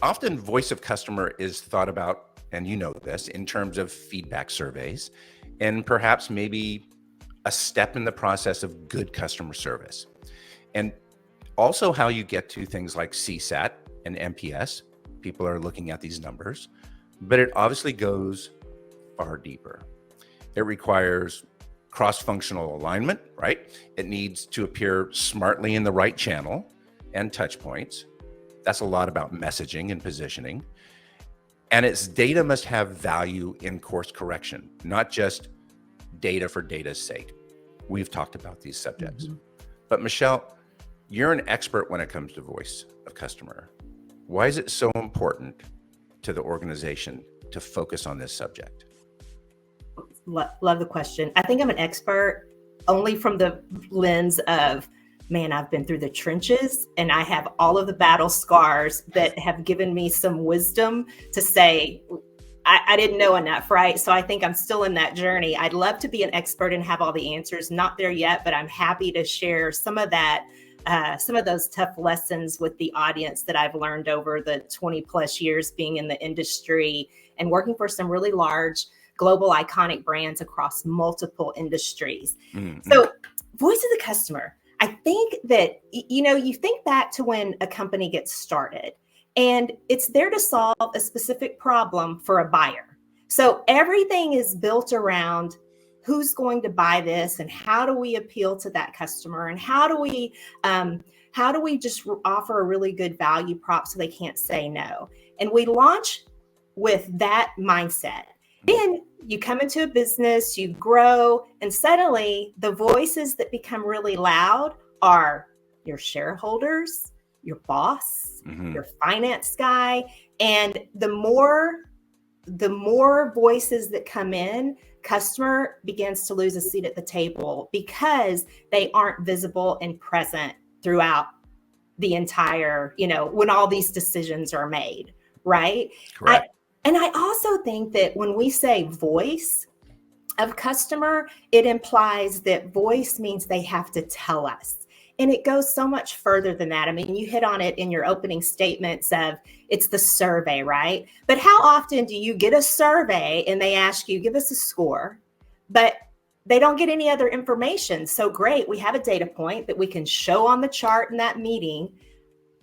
often voice of customer is thought about, and you know this, in terms of feedback surveys and perhaps maybe a step in the process of good customer service. And also how you get to things like CSAT and NPS. People are looking at these numbers, but it obviously goes far deeper. It requires cross-functional alignment, right? It needs to appear smartly in the right channel and touch points. That's a lot about messaging and positioning. And its data must have value in course correction, not just data for data's sake. We've talked about these subjects. But Michelle, you're an expert when it comes to voice of customer. Why is it so important to the organization to focus on this subject? Love the question. I think I'm an expert only from the lens of, man, I've been through the trenches and I have all of the battle scars that have given me some wisdom to say, I didn't know enough, right? So I think I'm still in that journey. I'd love to be an expert and have all the answers. Not there yet, but I'm happy to share some of that, some of those tough lessons with the audience that I've learned over the 20 plus years being in the industry and working for some really large global iconic brands across multiple industries. So voice of the customer, I think that, you think back to when a company gets started and it's there to solve a specific problem for a buyer. So everything is built around who's going to buy this and how do we appeal to that customer and how do we just offer a really good value prop so they can't say no. And we launch with that mindset. Then you come into a business, you grow, and suddenly the voices that become really loud are your shareholders, your boss, your finance guy. And the more voices that come in, customer begins to lose a seat at the table because they aren't visible and present throughout the entire, when all these decisions are made, right? Correct. And I also think that when we say voice of customer, it implies that voice means they have to tell us. And it goes so much further than that. I mean, you hit on it in your opening statements of it's the survey, right? But how often do you get a survey and they ask you, give us a score, but they don't get any other information? So great, we have a data point that we can show on the chart in that meeting,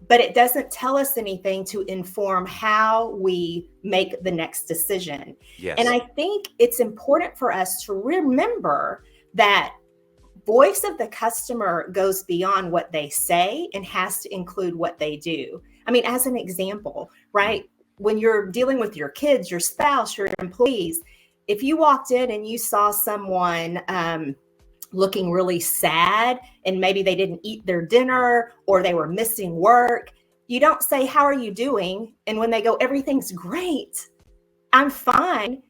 but it doesn't tell us anything to inform how we make the next decision. Yes. And I think it's important for us to remember that voice of the customer goes beyond what they say and has to include what they do. I mean, as an example, right? When you're dealing with your kids, your spouse, your employees, if you walked in and you saw someone looking really sad and maybe they didn't eat their dinner or they were missing work, you don't say, how are you doing? And when they go, everything's great, I'm fine.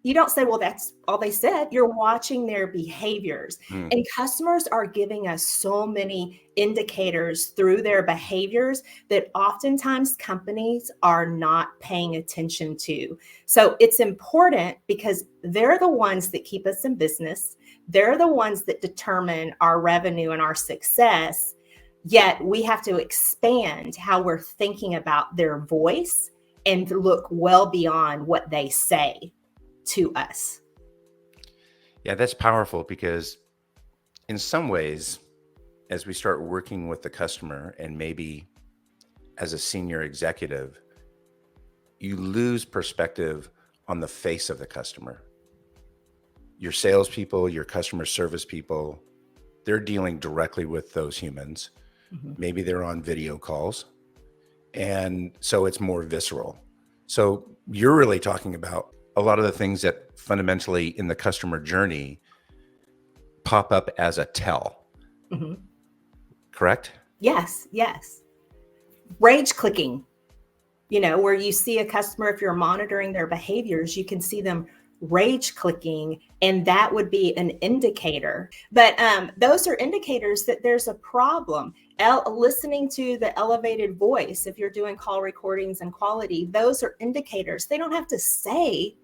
You don't say, well, that's all they said. You're watching their behaviors. And customers are giving us so many indicators through their behaviors that oftentimes companies are not paying attention to. So it's important because they're the ones that keep us in business. They're the ones that determine our revenue and our success. Yet we have to expand how we're thinking about their voice and look well beyond what they say to us. Yeah, that's powerful because in some ways, as we start working with the customer and maybe as a senior executive, you lose perspective on the face of the customer. Your salespeople, your customer service people, they're dealing directly with those humans. Maybe they're on video calls. And so it's more visceral. So you're really talking about a lot of the things that fundamentally in the customer journey pop up as a tell. Correct? Yes. Rage clicking, where you see a customer, if you're monitoring their behaviors, you can see them rage clicking, and that would be an indicator. But those are indicators that there's a problem. Listening to the elevated voice, if you're doing call recordings and quality, those are indicators. They don't have to say,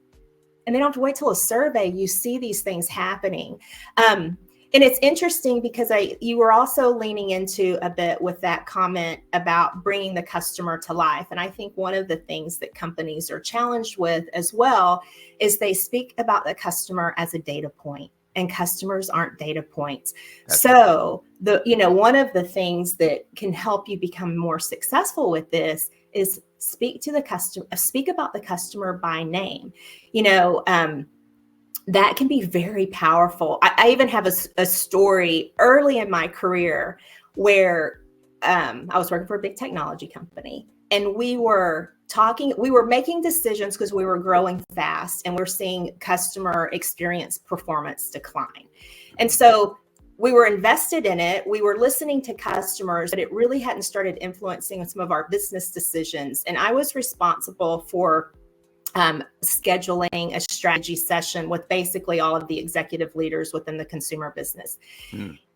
and they don't have to wait till a survey. You see these things happening. And And it's interesting because you were also leaning into a bit with that comment about bringing the customer to life. And I think one of the things that companies are challenged with as well is they speak about the customer as a data point, and customers aren't data points. So one of the things that can help you become more successful with this is speak about the customer by name. That can be very powerful. I even have a story early in my career where I was working for a big technology company, and we were making decisions because we were growing fast and we're seeing customer experience performance decline. And so we were invested in it. We were listening to customers, but it really hadn't started influencing some of our business decisions. And I was responsible for scheduling a strategy session with basically all of the executive leaders within the consumer business.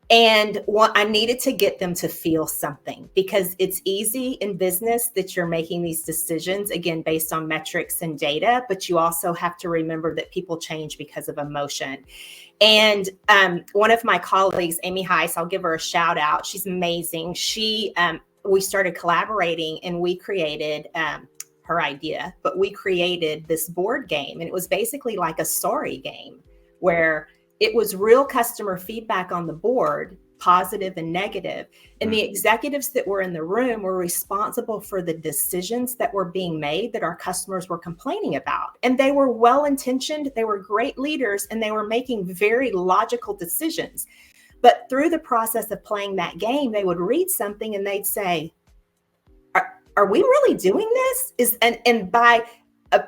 And I needed to get them to feel something, because it's easy in business that you're making these decisions, again, based on metrics and data, but you also have to remember that people change because of emotion. And one of my colleagues, Amy Heiss, I'll give her a shout out. She's amazing. We started collaborating, and we created her idea, but we created this board game, and it was basically like a story game where it was real customer feedback on the board, positive and negative. And the executives that were in the room were responsible for the decisions that were being made that our customers were complaining about. And they were well-intentioned, they were great leaders, and they were making very logical decisions. But through the process of playing that game, they would read something and they'd say, are we really doing this? And by a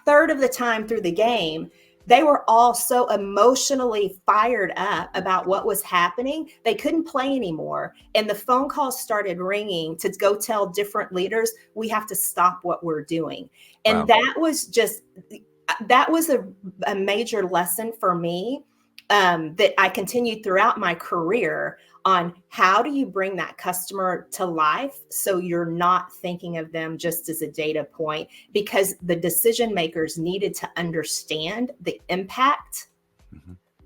third of the time through the game, they were all so emotionally fired up about what was happening, they couldn't play anymore. And the phone calls started ringing to go tell different leaders, we have to stop what we're doing. And wow. that was a major lesson for me that I continued throughout my career on how do you bring that customer to life so you're not thinking of them just as a data point, because the decision makers needed to understand the impact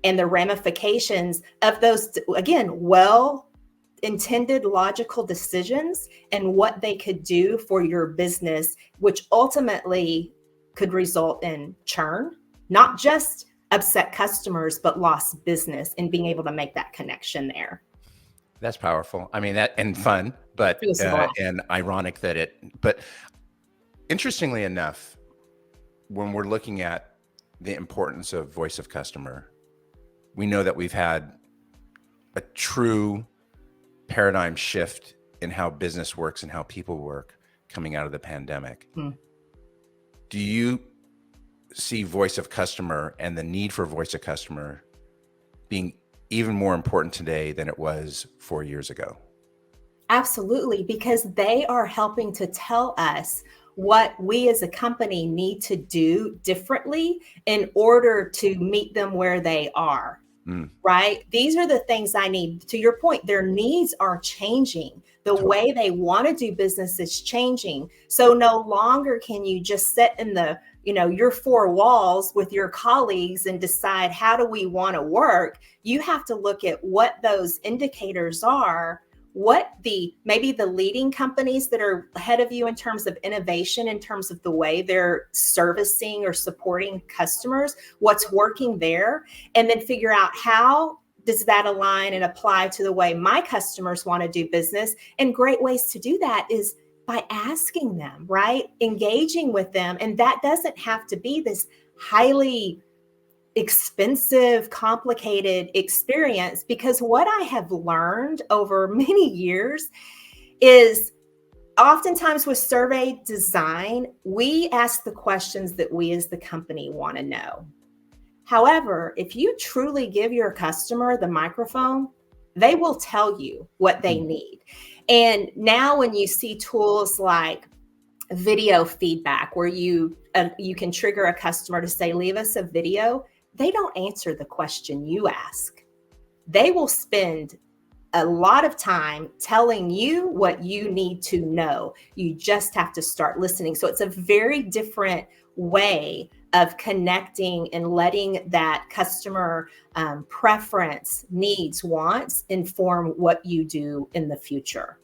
and the ramifications of those, again, well-intended logical decisions and what they could do for your business, which ultimately could result in churn, not just upset customers, but lost business, and being able to make that connection there. That's powerful. I mean, that and fun, but and ironic but interestingly enough, when we're looking at the importance of voice of customer, we know that we've had a true paradigm shift in how business works and how people work coming out of the pandemic. Do you see voice of customer and the need for voice of customer being even more important today than it was 4 years ago? Absolutely, because they are helping to tell us what we as a company need to do differently in order to meet them where they are, right? These are the things I need. To your point, their needs are changing. The way they want to do business is changing. So no longer can you just sit in your four walls with your colleagues and decide how do we want to work. You have to look at what those indicators are, what maybe the leading companies that are ahead of you in terms of innovation, in terms of the way they're servicing or supporting customers, what's working there, and then figure out how does that align and apply to the way my customers want to do business. And great ways to do that is by asking them, right? Engaging with them. And that doesn't have to be this highly expensive, complicated experience, because what I have learned over many years is oftentimes with survey design, we ask the questions that we as the company want to know. However, if you truly give your customer the microphone, they will tell you what they need. And now when you see tools like video feedback, where you can trigger a customer to say, leave us a video, they don't answer the question you ask. They will spend a lot of time telling you what you need to know. You just have to start listening. So it's a very different way of connecting and letting that customer preference, needs, wants inform what you do in the future.